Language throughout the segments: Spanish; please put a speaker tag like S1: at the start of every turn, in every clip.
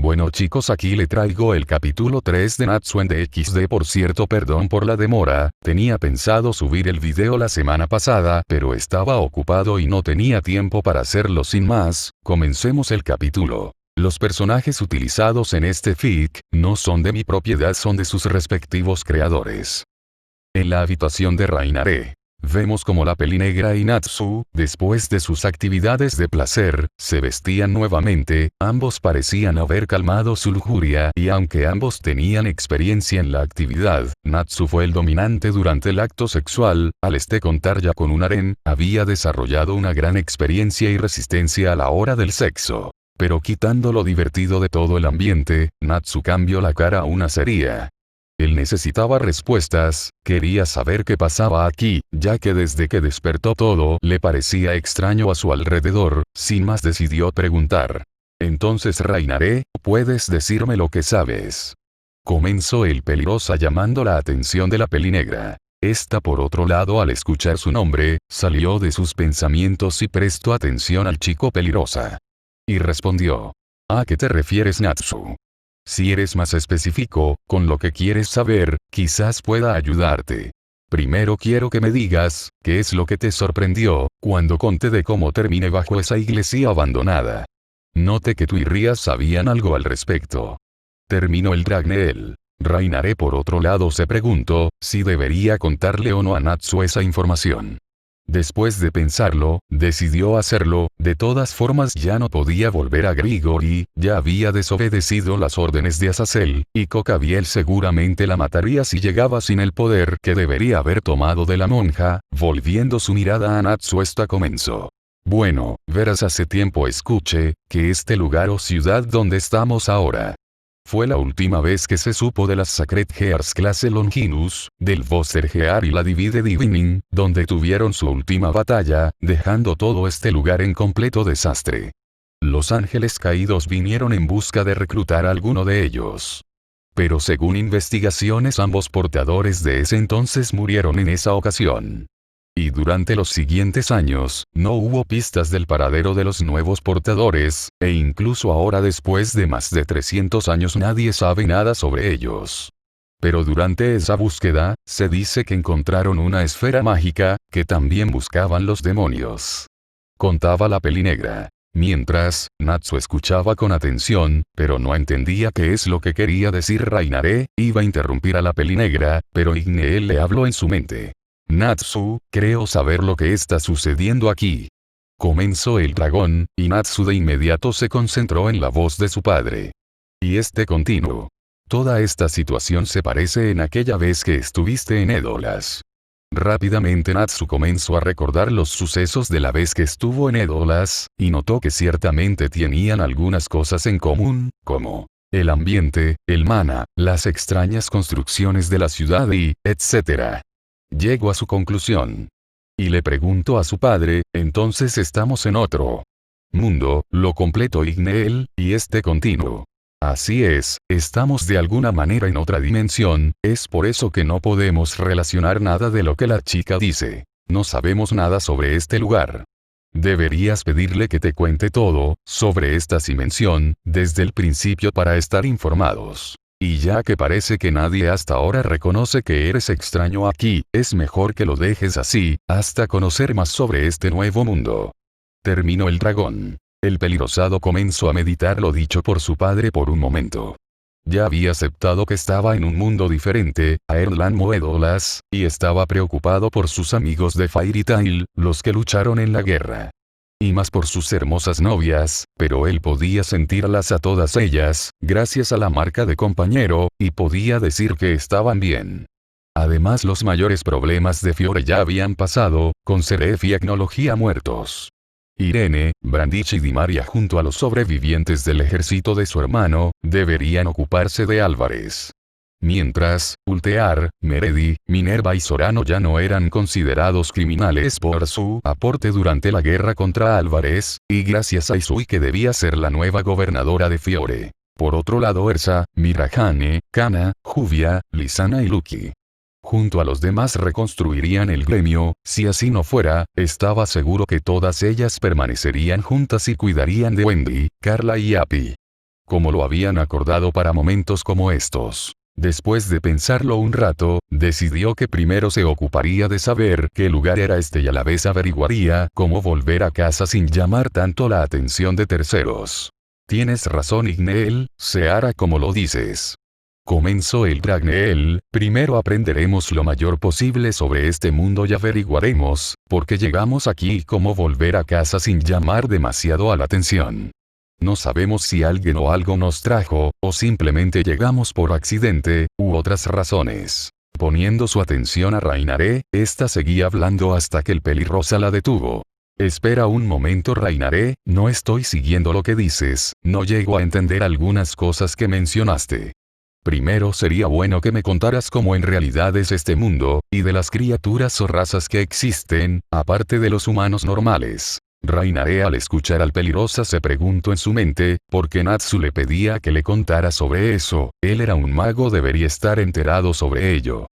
S1: Bueno chicos, aquí le traigo el capítulo 3 de Natsu en DXD. Por cierto, perdón por la demora, tenía pensado subir el video la semana pasada, pero estaba ocupado y no tenía tiempo para hacerlo. Sin más, comencemos el capítulo. Los personajes utilizados en este fic, no son de mi propiedad, son de sus respectivos creadores. En la habitación de Rainare, vemos como la Pelinegra y Natsu, después de sus actividades de placer, se vestían nuevamente. Ambos parecían haber calmado su lujuria y aunque ambos tenían experiencia en la actividad, Natsu fue el dominante durante el acto sexual. Al contar ya con un harén, había desarrollado una gran experiencia y resistencia a la hora del sexo. Pero quitando lo divertido de todo el ambiente, Natsu cambió la cara a una seria. Él necesitaba respuestas, quería saber qué pasaba aquí, ya que desde que despertó todo le parecía extraño a su alrededor. Sin más decidió preguntar. Entonces Rainare, ¿puedes decirme lo que sabes? Comenzó el Pelirosa llamando la atención de la Pelinegra. Esta por otro lado, al escuchar su nombre, salió de sus pensamientos y prestó atención al chico Pelirosa. Y respondió. ¿A qué te refieres, Natsu? Si eres más específico, con lo que quieres saber, quizás pueda ayudarte. Primero quiero que me digas, ¿qué es lo que te sorprendió, cuando conté de cómo terminé bajo esa iglesia abandonada? Noté que tú y Rías sabían algo al respecto. Terminó el Dragneel. Rainare por otro lado se preguntó, si debería contarle o no a Natsu esa información. Después de pensarlo, decidió hacerlo. De todas formas ya no podía volver a Grigori, ya había desobedecido las órdenes de Azazel, y Kokabiel seguramente la mataría si llegaba sin el poder que debería haber tomado de la monja. Volviendo su mirada a Natsu, esta comenzó. Bueno, verás, hace tiempo escuché, que este lugar o ciudad donde estamos ahora fue la última vez que se supo de las Sacred Gears clase Longinus, del Voster Gear y la Divide Divining, donde tuvieron su última batalla, dejando todo este lugar en completo desastre. Los ángeles caídos vinieron en busca de reclutar a alguno de ellos. Pero según investigaciones, ambos portadores de ese entonces murieron en esa ocasión. Y durante los siguientes años, no hubo pistas del paradero de los nuevos portadores, e incluso ahora después de más de 300 años nadie sabe nada sobre ellos. Pero durante esa búsqueda, se dice que encontraron una esfera mágica, que también buscaban los demonios. Contaba la Pelinegra. Mientras, Natsu escuchaba con atención, pero no entendía qué es lo que quería decir Rainare. Iba a interrumpir a la Pelinegra, pero Igneel le habló en su mente. Natsu, creo saber lo que está sucediendo aquí. Comenzó el dragón, y Natsu de inmediato se concentró en la voz de su padre. Y continuó. Toda esta situación se parece en aquella vez que estuviste en Edolas. Rápidamente Natsu comenzó a recordar los sucesos de la vez que estuvo en Edolas, y notó que ciertamente tenían algunas cosas en común, como el ambiente, el mana, las extrañas construcciones de la ciudad y, etc. Llegó a su conclusión. Y le preguntó a su padre, entonces estamos en otro mundo, lo completo Igneel, y continuo. Así es, estamos de alguna manera en otra dimensión, es por eso que no podemos relacionar nada de lo que la chica dice. No sabemos nada sobre este lugar. Deberías pedirle que te cuente todo, sobre esta dimensión, desde el principio para estar informados. Y ya que parece que nadie hasta ahora reconoce que eres extraño aquí, es mejor que lo dejes así, hasta conocer más sobre este nuevo mundo. Terminó el dragón. El Pelirosado comenzó a meditar lo dicho por su padre por un momento. Ya había aceptado que estaba en un mundo diferente, a Erlan Moedolas, y estaba preocupado por sus amigos de Fairy Tail, los que lucharon en la guerra. Y más por sus hermosas novias, pero él podía sentirlas a todas ellas, gracias a la marca de compañero, y podía decir que estaban bien. Además, los mayores problemas de Fiore ya habían pasado, con Seraph y Agnología muertos. Irene, Brandish y Dimaria junto a los sobrevivientes del ejército de su hermano, deberían ocuparse de Álvarez. Mientras, Ultear, Meredi, Minerva y Sorano ya no eran considerados criminales por su aporte durante la guerra contra Álvarez, y gracias a Izui que debía ser la nueva gobernadora de Fiore. Por otro lado Ersa, Mirahane, Kana, Juvia, Lisana y Lucky. Junto a los demás reconstruirían el gremio. Si así no fuera, estaba seguro que todas ellas permanecerían juntas y cuidarían de Wendy, Carla y Appy. como lo habían acordado para momentos como estos. Después de pensarlo un rato, decidió que primero se ocuparía de saber qué lugar era este y a la vez averiguaría cómo volver a casa sin llamar tanto la atención de terceros. Tienes razón, Igneel, se hará como lo dices. Comenzó el Dragneel, primero aprenderemos lo mayor posible sobre este mundo y averiguaremos por qué llegamos aquí y cómo volver a casa sin llamar demasiado a la atención. No sabemos si alguien o algo nos trajo, o simplemente llegamos por accidente, u otras razones. Poniendo su atención a Rainaré, ésta seguía hablando hasta que el pelirrosa la detuvo. Espera un momento, Rainaré, no estoy siguiendo lo que dices, no llego a entender algunas cosas que mencionaste. Primero sería bueno que me contaras cómo en realidad es este mundo, y de las criaturas o razas que existen, aparte de los humanos normales. Rainaré al escuchar al pelirrosa se preguntó en su mente, ¿por qué Natsu le pedía que le contara sobre eso? Él era un mago, debería estar enterado sobre ello.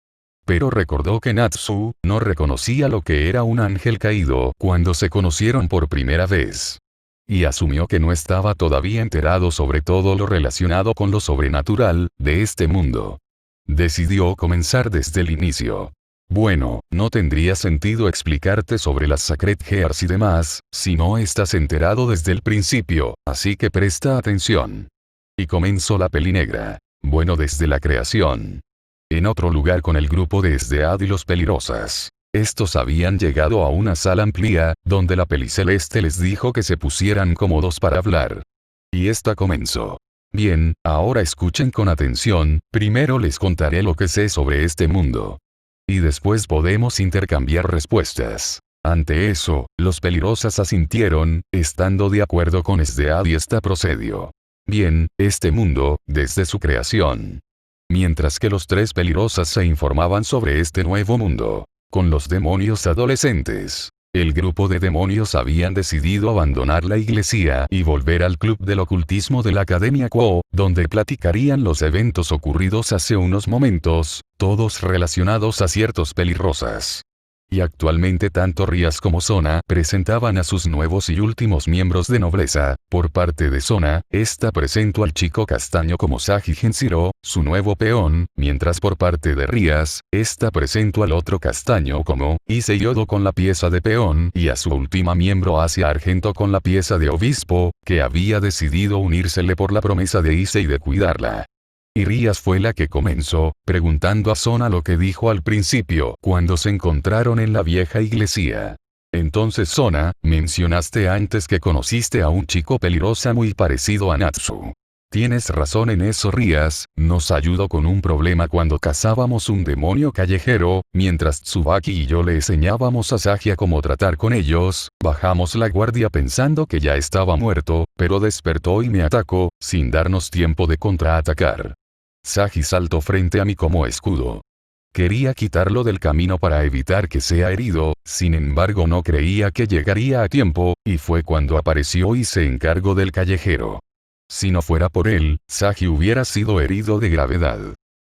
S1: Pero recordó que Natsu no reconocía lo que era un ángel caído cuando se conocieron por primera vez. Y asumió que no estaba todavía enterado sobre todo lo relacionado con lo sobrenatural de este mundo. Decidió comenzar desde el inicio. Bueno, no tendría sentido explicarte sobre las Sacred Gears y demás, si no estás enterado desde el principio, así que presta atención. Y comenzó la peli negra. Bueno, desde la creación. En otro lugar con el grupo de Sdead y los pelirrosas. Estos habían llegado a una sala amplia, donde la peli celeste les dijo que se pusieran cómodos para hablar. Y esta comenzó. Bien, ahora escuchen con atención, primero les contaré lo que sé sobre este mundo. Y después podemos intercambiar respuestas. Ante eso, los pelirrosas asintieron, estando de acuerdo con Sdead y esta procedió. Bien, este mundo, desde su creación. Mientras que los tres pelirrosas se informaban sobre este nuevo mundo. Con los demonios adolescentes. El grupo de demonios habían decidido abandonar la iglesia y volver al club del ocultismo de la Academia Quo, donde platicarían los eventos ocurridos hace unos momentos, todos relacionados a ciertos pelirrosas. Y actualmente tanto Rías como Sona presentaban a sus nuevos y últimos miembros de nobleza. Por parte de Sona, esta presentó al chico castaño como Sagi Genshiro, su nuevo peón, mientras por parte de Rías, esta presentó al otro castaño como Issei Yodo con la pieza de peón y a su última miembro Asia Argento con la pieza de obispo, que había decidido unírsele por la promesa de Issei de cuidarla. Y Rías fue la que comenzó, preguntando a Sona lo que dijo al principio cuando se encontraron en la vieja iglesia. Entonces Sona, mencionaste antes que conociste a un chico pelirrosa muy parecido a Natsu. Tienes razón en eso, Rías, nos ayudó con un problema cuando cazábamos un demonio callejero, mientras Tsubaki y yo le enseñábamos a Sagia cómo tratar con ellos, bajamos la guardia pensando que ya estaba muerto, pero despertó y me atacó, sin darnos tiempo de contraatacar. Sagi saltó frente a mí como escudo. Quería quitarlo del camino para evitar que sea herido, sin embargo no creía que llegaría a tiempo, y fue cuando apareció y se encargó del callejero. Si no fuera por él, Sagi hubiera sido herido de gravedad.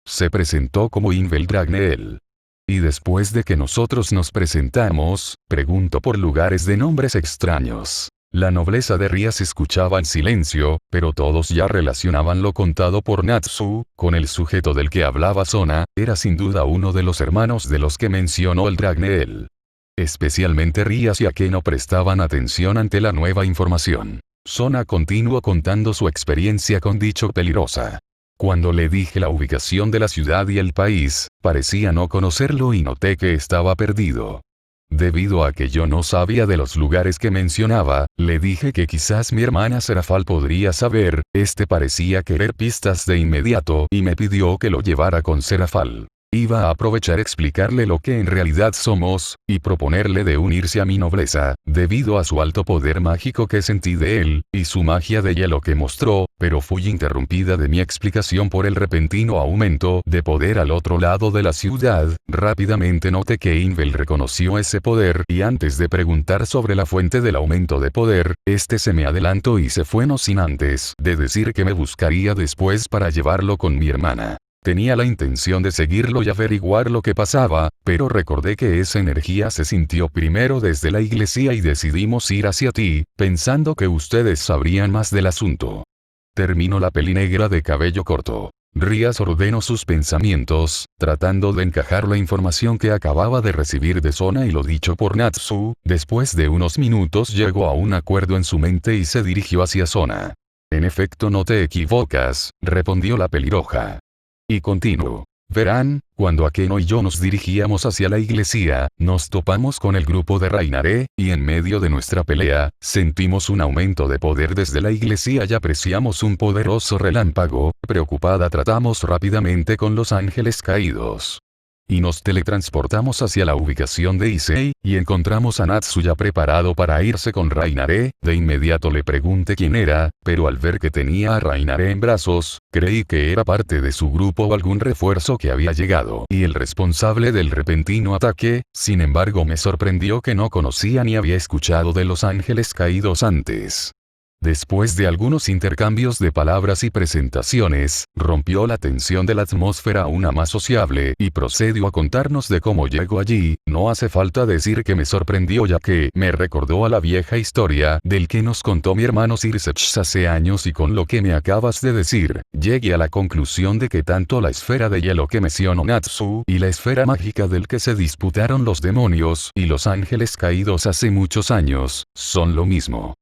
S1: Se presentó como Invel Dragneel. Y después de que nosotros nos presentamos, preguntó por lugares de nombres extraños. La nobleza de Rías escuchaba en silencio, pero todos ya relacionaban lo contado por Natsu, con el sujeto del que hablaba Sona, era sin duda uno de los hermanos de los que mencionó el Dragneel. Especialmente Rías y Akeno prestaban atención ante la nueva información. Sona continuó contando su experiencia con dicho pelirrosa. Cuando le dije la ubicación de la ciudad y el país, parecía no conocerlo y noté que estaba perdido. Debido a que yo no sabía de los lugares que mencionaba, le dije que quizás mi hermana Serafal podría saber, este parecía querer pistas de inmediato y me pidió que lo llevara con Serafal. Iba a aprovechar explicarle lo que en realidad somos, y proponerle de unirse a mi nobleza, debido a su alto poder mágico que sentí de él, y su magia de hielo que mostró, pero fui interrumpida de mi explicación por el repentino aumento de poder al otro lado de la ciudad. Rápidamente noté que Invel reconoció ese poder y antes de preguntar sobre la fuente del aumento de poder, este se me adelantó y se fue no sin antes de decir que me buscaría después para llevarlo con mi hermana. Tenía la intención de seguirlo y averiguar lo que pasaba, pero recordé que esa energía se sintió primero desde la iglesia y decidimos ir hacia ti, pensando que ustedes sabrían más del asunto. Terminó la pelinegra de cabello corto. Rías ordenó sus pensamientos, tratando de encajar la información que acababa de recibir de Sona y lo dicho por Natsu. Después de unos minutos llegó a un acuerdo en su mente y se dirigió hacia Sona. En efecto, no te equivocas, respondió la pelirroja. Y continuó. Verán, cuando Akeno y yo nos dirigíamos hacia la iglesia, nos topamos con el grupo de Rainare, y en medio de nuestra pelea, sentimos un aumento de poder desde la iglesia y apreciamos un poderoso relámpago. Preocupada tratamos rápidamente con los ángeles caídos. Y nos teletransportamos hacia la ubicación de Issei, y encontramos a Natsu ya preparado para irse con Rainare. De inmediato le pregunté quién era, pero al ver que tenía a Rainare en brazos, creí que era parte de su grupo o algún refuerzo que había llegado y el responsable del repentino ataque. Sin embargo, me sorprendió que no conocía ni había escuchado de los ángeles caídos antes. Después de algunos intercambios de palabras y presentaciones, rompió la tensión de la atmósfera aún más sociable y procedió a contarnos de cómo llegó allí. No hace falta decir que me sorprendió, ya que me recordó a la vieja historia del que nos contó mi hermano Sirseach hace años, y con lo que me acabas de decir, llegué a la conclusión de que tanto la esfera de hielo que mencionó Natsu y la esfera mágica del que se disputaron los demonios y los ángeles caídos hace muchos años, son lo mismo.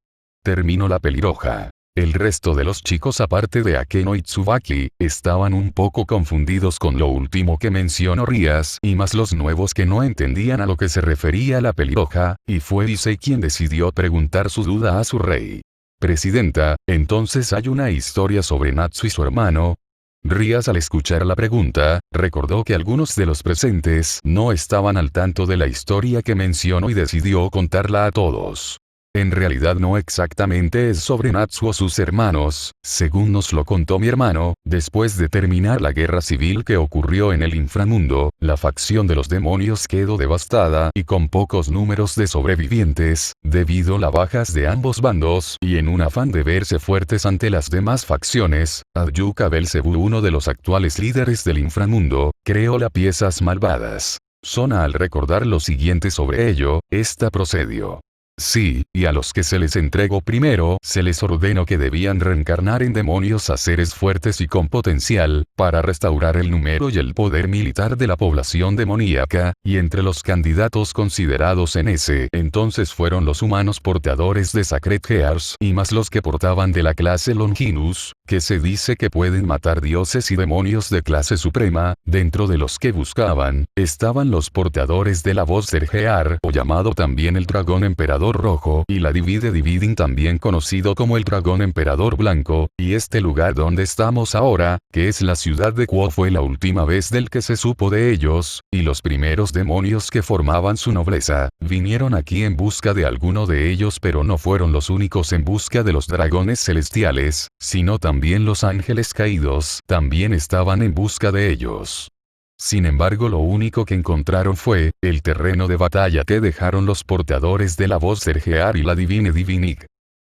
S1: Terminó la pelirroja. El resto de los chicos, aparte de Akeno y Tsubaki, estaban un poco confundidos con lo último que mencionó Rías, y más los nuevos que no entendían a lo que se refería la pelirroja, y fue Issei quien decidió preguntar su duda a su rey. Presidenta, entonces hay una historia sobre Natsu y su hermano. Rías, al escuchar la pregunta, recordó que algunos de los presentes no estaban al tanto de la historia que mencionó y decidió contarla a todos. En realidad no exactamente es sobre Natsu o sus hermanos, según nos lo contó mi hermano. Después de terminar la guerra civil que ocurrió en el inframundo, la facción de los demonios quedó devastada y con pocos números de sobrevivientes, debido a las bajas de ambos bandos, y en un afán de verse fuertes ante las demás facciones, Aryuka Belzebú, uno de los actuales líderes del inframundo, creó las piezas malvadas. Sona, al recordar lo siguiente sobre ello, esta procedió. Sí, y a los que se les entregó primero, se les ordenó que debían reencarnar en demonios a seres fuertes y con potencial, para restaurar el número y el poder militar de la población demoníaca, y entre los candidatos considerados en ese entonces fueron los humanos portadores de Sacred Gears, y más los que portaban de la clase Longinus, que se dice que pueden matar dioses y demonios de clase suprema. Dentro de los que buscaban, estaban los portadores de la voz del Gear, o llamado también el dragón emperador rojo, y la Divide Dividing, también conocido como el dragón emperador blanco, y este lugar donde estamos ahora, que es la ciudad de Quo, fue la última vez del que se supo de ellos, y los primeros demonios que formaban su nobleza, vinieron aquí en busca de alguno de ellos, pero no fueron los únicos en busca de los dragones celestiales, sino también los ángeles caídos, también estaban en busca de ellos. Sin embargo, lo único que encontraron fue el terreno de batalla que dejaron los portadores de la voz del Gear y la Divine Divining.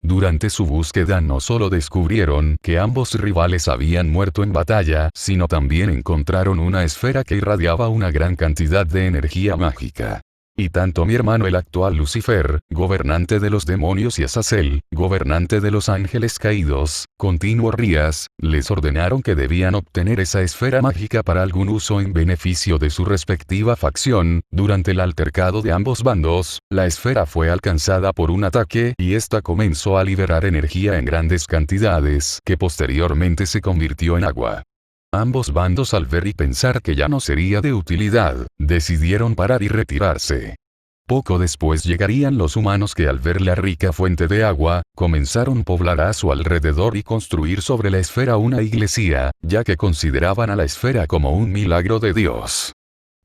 S1: Durante su búsqueda no solo descubrieron que ambos rivales habían muerto en batalla, sino también encontraron una esfera que irradiaba una gran cantidad de energía mágica. Y tanto mi hermano, el actual Lucifer, gobernante de los demonios, y Azazel, gobernante de los ángeles caídos, continuó Rías, les ordenaron que debían obtener esa esfera mágica para algún uso en beneficio de su respectiva facción. Durante el altercado de ambos bandos, la esfera fue alcanzada por un ataque, y esta comenzó a liberar energía en grandes cantidades, que posteriormente se convirtió en agua. Ambos bandos, al ver y pensar que ya no sería de utilidad, decidieron parar y retirarse. Poco después llegarían los humanos que, al ver la rica fuente de agua, comenzaron a poblar a su alrededor y construir sobre la esfera una iglesia, ya que consideraban a la esfera como un milagro de Dios.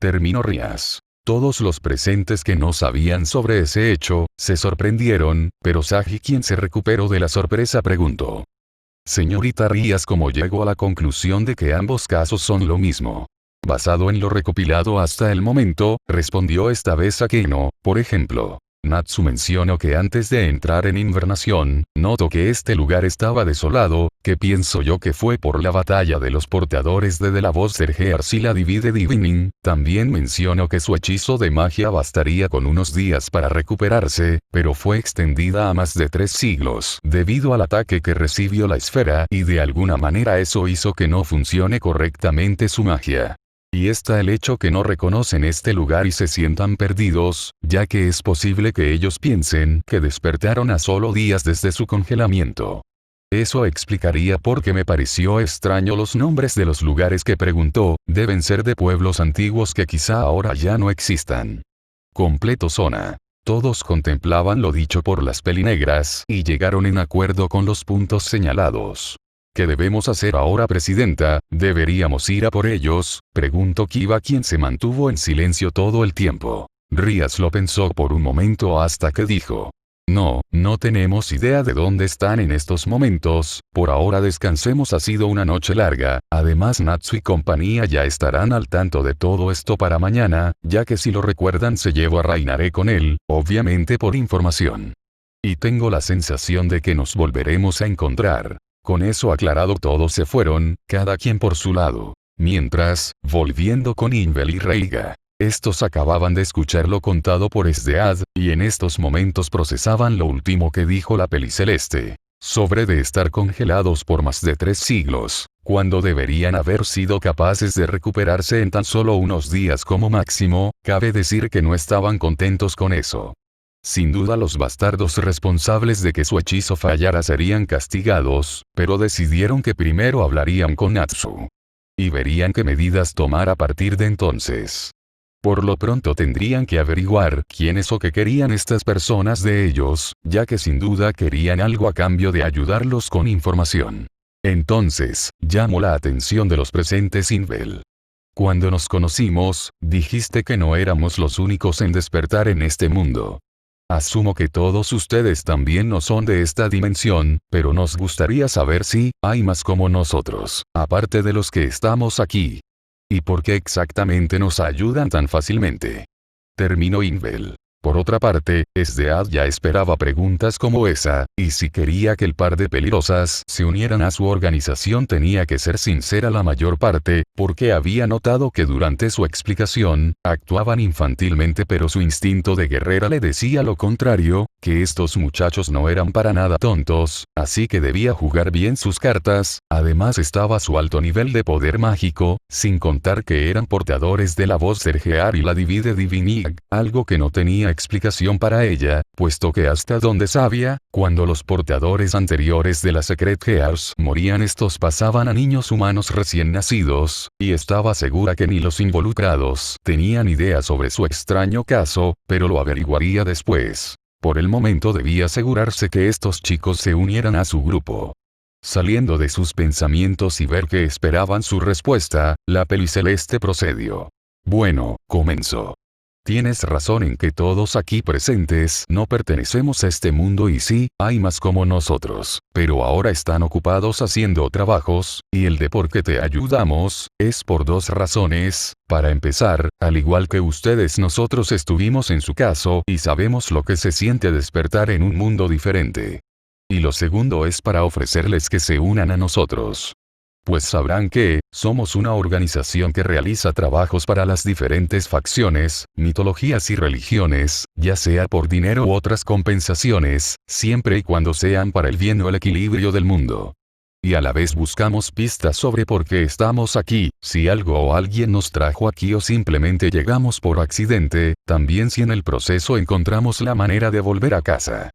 S1: Terminó Rías. Todos los presentes que no sabían sobre ese hecho, se sorprendieron, pero Sagi, quien se recuperó de la sorpresa, preguntó. Señorita Rías, ¿cómo llegó a la conclusión de que ambos casos son lo mismo? Basado en lo recopilado hasta el momento, respondió esta vez Akeno. Por ejemplo, Natsu mencionó que antes de entrar en invernación, notó que este lugar estaba desolado, que pienso yo que fue por la batalla de los portadores de la voz Sergears y la Divide Divining. También mencionó que su hechizo de magia bastaría con unos días para recuperarse, pero fue extendida a más de 3 siglos debido al ataque que recibió la esfera, y de alguna manera eso hizo que no funcione correctamente su magia. Y está el hecho que no reconocen este lugar y se sientan perdidos, ya que es posible que ellos piensen que despertaron a solo días desde su congelamiento. Eso explicaría por qué me pareció extraño los nombres de los lugares que preguntó, deben ser de pueblos antiguos que quizá ahora ya no existan. Completo zona. Todos contemplaban lo dicho por las pelinegras y llegaron en acuerdo con los puntos señalados. ¿Qué debemos hacer ahora, presidenta? ¿Deberíamos ir a por ellos?, preguntó Kiba, quien se mantuvo en silencio todo el tiempo. Rías lo pensó por un momento hasta que dijo: no tenemos idea de dónde están en estos momentos, por ahora descansemos, ha sido una noche larga, además Natsu y compañía ya estarán al tanto de todo esto para mañana, ya que si lo recuerdan se llevó a Rainare con él, obviamente por información. Y tengo la sensación de que nos volveremos a encontrar. Con eso aclarado todos se fueron, cada quien por su lado. Mientras, volviendo con Invel y Reiga. Estos acababan de escuchar lo contado por Esdead, y en estos momentos procesaban lo último que dijo la Peliceleste. Sobre de estar congelados por más de 3 siglos, cuando deberían haber sido capaces de recuperarse en tan solo unos días como máximo, cabe decir que no estaban contentos con eso. Sin duda los bastardos responsables de que su hechizo fallara serían castigados, pero decidieron que primero hablarían con Natsu. Y verían qué medidas tomar a partir de entonces. Por lo pronto tendrían que averiguar quiénes o qué querían estas personas de ellos, ya que sin duda querían algo a cambio de ayudarlos con información. Entonces, llamó la atención de los presentes Invel. Cuando nos conocimos, dijiste que no éramos los únicos en despertar en este mundo. Asumo que todos ustedes también no son de esta dimensión, pero nos gustaría saber si hay más como nosotros, aparte de los que estamos aquí. ¿Y por qué exactamente nos ayudan tan fácilmente? Terminó Invel. Por otra parte, Esdead ya esperaba preguntas como esa, y si quería que el par de pelirosas se unieran a su organización tenía que ser sincera la mayor parte, porque había notado que durante su explicación, actuaban infantilmente, pero su instinto de guerrera le decía lo contrario, que estos muchachos no eran para nada tontos, así que debía jugar bien sus cartas, además estaba su alto nivel de poder mágico, sin contar que eran portadores de la voz Sergear y la Divide Divining, algo que no tenía explicación para ella, puesto que hasta donde sabía, cuando los portadores anteriores de la Secret Gears morían estos pasaban a niños humanos recién nacidos, y estaba segura que ni los involucrados tenían idea sobre su extraño caso, pero lo averiguaría después. Por el momento debía asegurarse que estos chicos se unieran a su grupo. Saliendo de sus pensamientos y ver que esperaban su respuesta, la Peliceleste procedió. Bueno, comenzó. Tienes razón en que todos aquí presentes no pertenecemos a este mundo y sí, hay más como nosotros, pero ahora están ocupados haciendo trabajos, y el de por qué te ayudamos, es por 2 razones. Para empezar, al igual que ustedes nosotros estuvimos en su caso y sabemos lo que se siente despertar en un mundo diferente. Y lo segundo es para ofrecerles que se unan a nosotros. Pues sabrán que, somos una organización que realiza trabajos para las diferentes facciones, mitologías y religiones, ya sea por dinero u otras compensaciones, siempre y cuando sean para el bien o el equilibrio del mundo. Y a la vez buscamos pistas sobre por qué estamos aquí, si algo o alguien nos trajo aquí o simplemente llegamos por accidente, también si en el proceso encontramos la manera de volver a casa.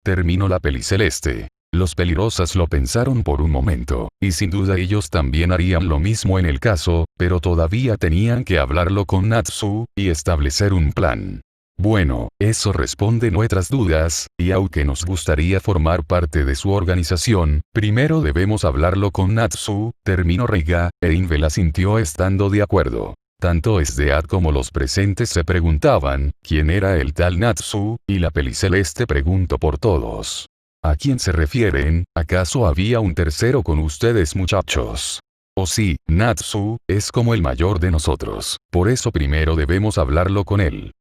S1: Terminó la Peliceleste. Los pelirosas lo pensaron por un momento, y sin duda ellos también harían lo mismo en el caso, pero todavía tenían que hablarlo con Natsu, y establecer un plan. Bueno, eso responde nuestras dudas, y aunque nos gustaría formar parte de su organización, primero debemos hablarlo con Natsu, terminó Reiga, e Invel asintió estando de acuerdo. Tanto Esdead como los presentes se preguntaban, ¿quién era el tal Natsu? Y la Peliceleste preguntó por todos. ¿A quién se refieren? ¿Acaso había un tercero con ustedes, muchachos? Oh sí, Natsu, es como el mayor de nosotros, por eso primero debemos hablarlo con él.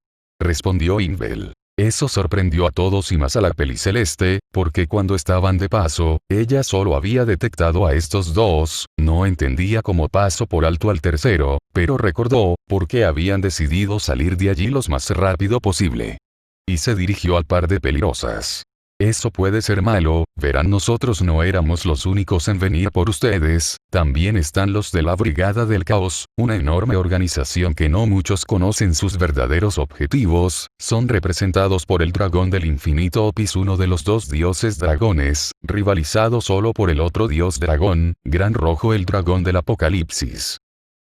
S1: Respondió Invel. Eso sorprendió a todos y más a la Peliceleste, porque cuando estaban de paso, ella solo había detectado a estos dos, no entendía cómo pasó por alto al tercero, pero recordó, por qué habían decidido salir de allí lo más rápido posible. Y se dirigió al par de pelirosas. Eso puede ser malo, verán, nosotros no éramos los únicos en venir por ustedes, también están los de la Brigada del Caos, una enorme organización que no muchos conocen sus verdaderos objetivos, son representados por el dragón del infinito Opis, uno de los dos dioses dragones, rivalizado solo por el otro dios dragón, Gran Rojo, el dragón del apocalipsis.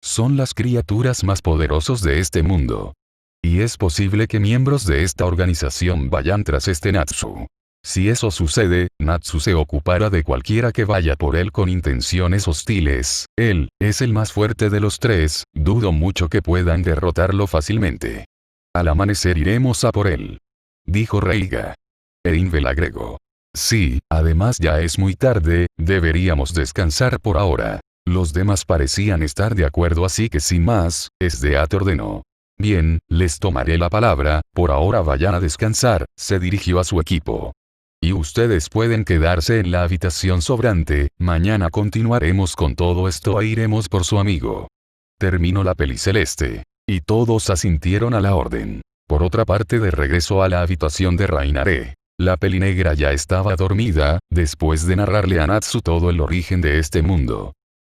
S1: Son las criaturas más poderosos de este mundo. Y es posible que miembros de esta organización vayan tras este Natsu. Si eso sucede, Natsu se ocupará de cualquiera que vaya por él con intenciones hostiles. Él es el más fuerte de los tres, dudo mucho que puedan derrotarlo fácilmente. Al amanecer iremos a por él, dijo Reiga. E Invel agregó. Sí, además ya es muy tarde, deberíamos descansar por ahora. Los demás parecían estar de acuerdo, así que sin más, Esdeate ordenó. Bien, les tomaré la palabra, por ahora vayan a descansar, se dirigió a su equipo. Y ustedes pueden quedarse en la habitación sobrante, mañana continuaremos con todo esto e iremos por su amigo. Terminó la Peliceleste. Y todos asintieron a la orden. Por otra parte, de regreso a la habitación de Rainare. La Pelinegra ya estaba dormida, después de narrarle a Natsu todo el origen de este mundo.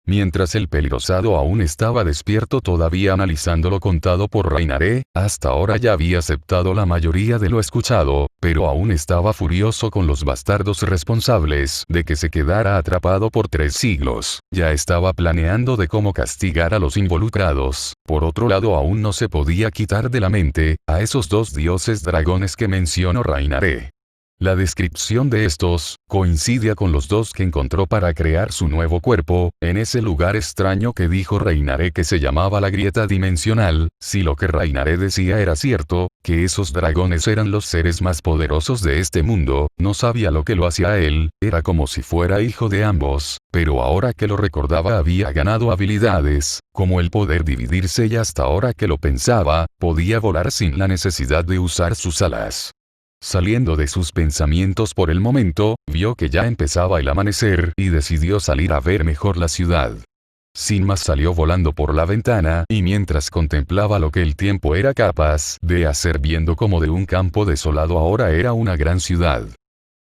S1: Mientras el Pelirosado aún estaba despierto todavía analizando lo contado por Rainare, hasta ahora ya había aceptado la mayoría de lo escuchado, pero aún estaba furioso con los bastardos responsables de que se quedara atrapado por 3 siglos, ya estaba planeando de cómo castigar a los involucrados, por otro lado aún no se podía quitar de la mente a esos 2 dioses dragones que mencionó Rainare. La descripción de estos, coincide con los 2 que encontró para crear su nuevo cuerpo, en ese lugar extraño que dijo Rainare que se llamaba la grieta dimensional. Si lo que Rainare decía era cierto, que esos dragones eran los seres más poderosos de este mundo, no sabía lo que lo hacía a él, era como si fuera hijo de ambos, pero ahora que lo recordaba había ganado habilidades, como el poder dividirse, y hasta ahora que lo pensaba, podía volar sin la necesidad de usar sus alas. Saliendo de sus pensamientos por el momento, vio que ya empezaba el amanecer y decidió salir a ver mejor la ciudad. Sin más salió volando por la ventana y mientras contemplaba lo que el tiempo era capaz de hacer, viendo como de un campo desolado ahora era una gran ciudad.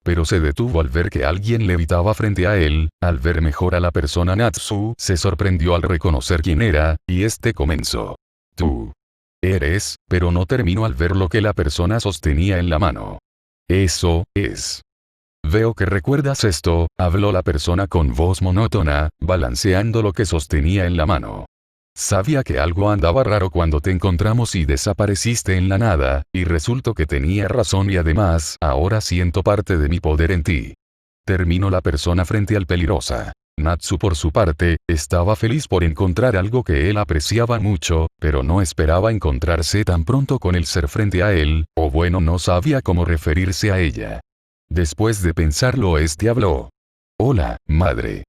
S1: Pero se detuvo al ver que alguien levitaba frente a él, al ver mejor a la persona Natsu, se sorprendió al reconocer quién era, y este comenzó. Tú eres, pero no terminó al ver lo que la persona sostenía en la mano. Eso es. Veo que recuerdas esto, habló la persona con voz monótona, balanceando lo que sostenía en la mano. Sabía que algo andaba raro cuando te encontramos y desapareciste en la nada, y resultó que tenía razón y además, ahora siento parte de mi poder en ti. Terminó la persona frente al Pelirosa. Natsu por su parte, estaba feliz por encontrar algo que él apreciaba mucho, pero no esperaba encontrarse tan pronto con el ser frente a él, o bueno, no sabía cómo referirse a ella. Después de pensarlo, este habló. Hola, madre.